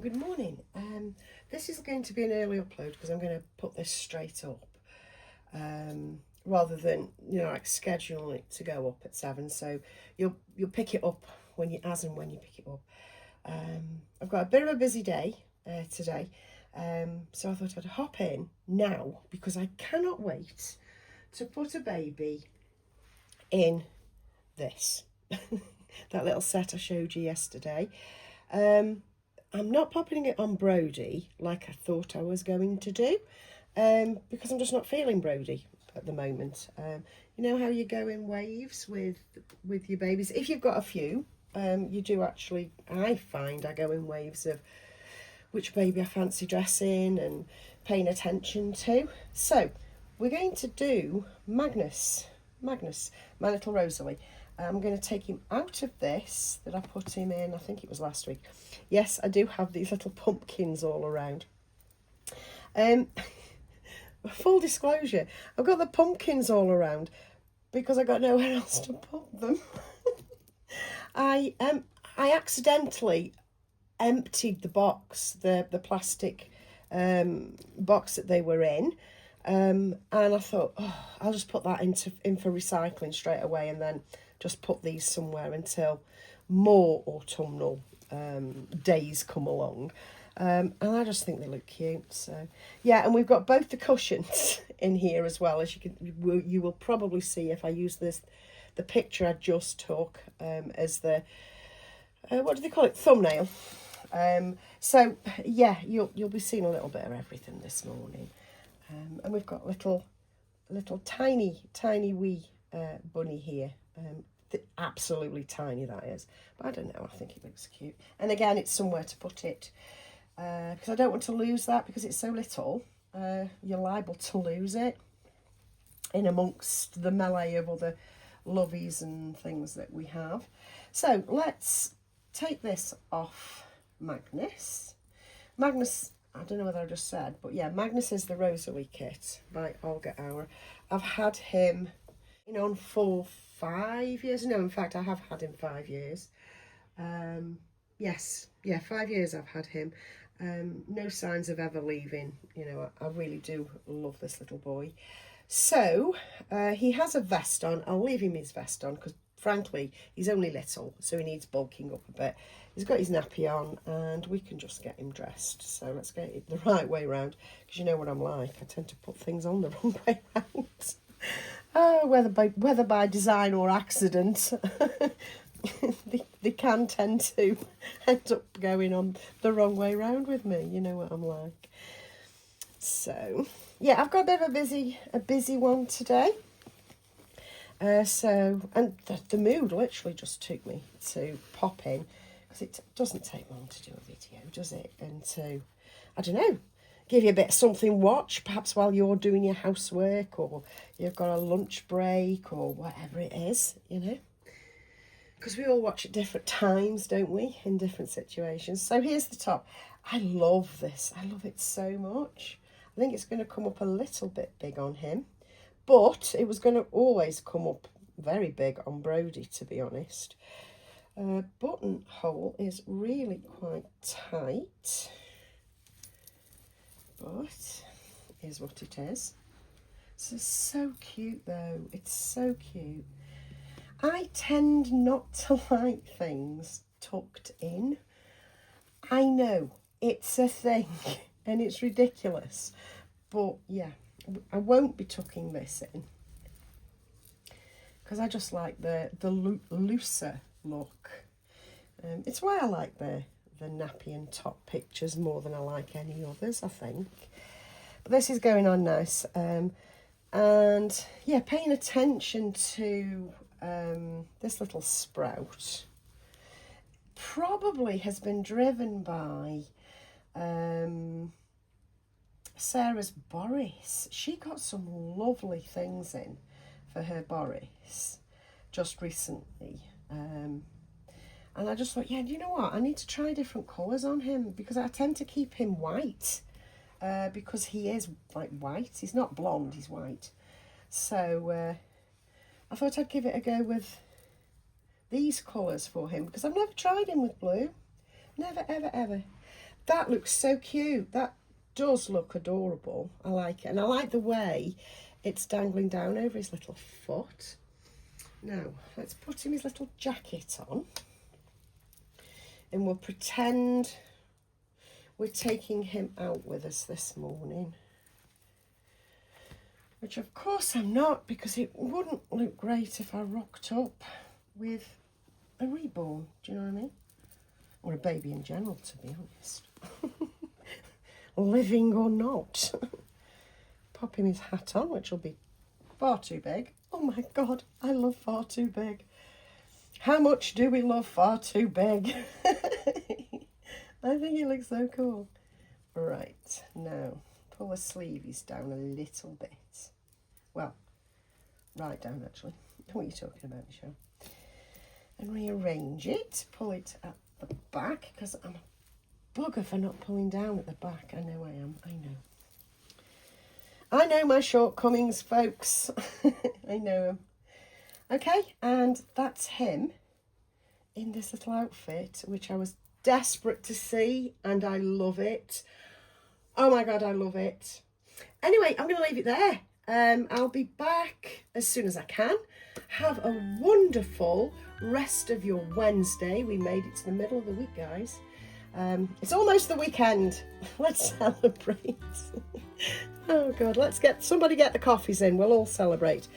good morning. This is going to be an early upload because I'm going to put this straight up rather than, like schedule it to go up at 7. So you'll pick it up when you pick it up. I've got a bit of a busy day today, so I thought I'd hop in now because I cannot wait to put a baby in this. That little set I showed you yesterday. I'm not popping it on Brody like I thought I was going to do, because I'm just not feeling Brody at the moment. You know how you go in waves with your babies. If you've got a few, you do actually, I find I go in waves of which baby I fancy dressing and paying attention to. So we're going to do Magnus, my little Rosalie. I'm going to take him out of this that I put him in, I think it was last week. Yes, I do have these little pumpkins all around. Full disclosure, I've got the pumpkins all around because I got nowhere else to put them. I accidentally emptied the box, the plastic box that they were in. And I thought, I'll just put that in for recycling straight away and then just put these somewhere until more autumnal days come along. And I just think they look cute. So yeah, and we've got both the cushions in here as well, as you will probably see if I use the picture I just took as the what do they call it, thumbnail. So yeah, you'll be seeing a little bit of everything this morning. And we've got little tiny wee bunny here. Absolutely tiny, that is. But I don't know, I think it looks cute. And again, it's somewhere to put it. Because I don't want to lose that because it's so little. You're liable to lose it in amongst the melee of other lovies and things that we have. So let's take this off Magnus. Magnus, I don't know whether I just said, but yeah, Magnus is the Rosalie kit by Olga Auer. I've had him on for 5 years. No, in fact, I have had him 5 years. Yes, yeah, 5 years I've had him. No signs of ever leaving. I really do love this little boy. So he has a vest on. I'll leave him his vest on because frankly he's only little, so he needs bulking up a bit. He's got his nappy on and we can just get him dressed. So let's get it the right way round, because you know what I'm like, I tend to put things on the wrong way round. Whether by design or accident, they can tend to end up going on the wrong way round with me. You know what I'm like. So yeah, I've got a bit of a busy one today. And the mood literally just took me to pop in, because it doesn't take long to do a video, does it? And to, I don't know, give you a bit of something watch, perhaps while you're doing your housework or you've got a lunch break or whatever it is, because we all watch at different times, don't we, in different situations. So here's the top. I love this. I love it so much. I think it's going to come up a little bit big on him, but it was going to always come up very big on Brody, to be honest. Buttonhole is really quite tight, but here's what it is. So cute though. It's so cute. I tend not to like things tucked in. I know it's a thing and it's ridiculous, but yeah, I won't be tucking this in because I just like the looser look. It's why I like the nappy and top pictures more than I like any others, I think. But this is going on nice. And yeah, paying attention to this little sprout probably has been driven by Sarah's Boris. She got some lovely things in for her Boris just recently. And I just thought, yeah, you know what? I need to try different colours on him because I tend to keep him white because he is like white. He's not blonde, he's white. So I thought I'd give it a go with these colours for him because I've never tried him with blue. Never, ever, ever. That looks so cute. That does look adorable. I like it. And I like the way it's dangling down over his little foot. Now, let's put him his little jacket on. And we'll pretend we're taking him out with us this morning. Which, of course, I'm not, because it wouldn't look great if I rocked up with a reborn. Do you know what I mean? Or a baby in general, to be honest. Living or not. Pop him his hat on, which will be far too big. Oh my God, I love far too big. How much do we love far too big? I think he looks so cool. Right, now pull the sleeves down a little bit. Well, right down actually. What are you talking about, Michelle? And rearrange it. Pull it at the back, because I'm a bugger for not pulling down at the back. I know I am. I know my shortcomings, folks. I know them. Okay, and that's him in this little outfit, which I was desperate to see, and I love it. Oh my God, I love it. Anyway, I'm going to leave it there. I'll be back as soon as I can. Have a wonderful rest of your Wednesday. We made it to the middle of the week, guys. It's almost the weekend. Let's celebrate. Oh God, somebody get the coffees in. We'll all celebrate.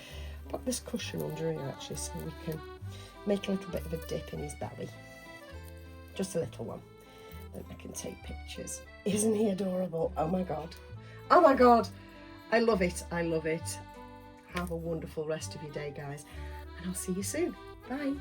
Pop this cushion under here actually, so we can make a little bit of a dip in his belly. Just a little one. Then I can take pictures. Isn't he adorable? Oh my God. Oh my God. I love it. I love it. Have a wonderful rest of your day, guys. And I'll see you soon. Bye.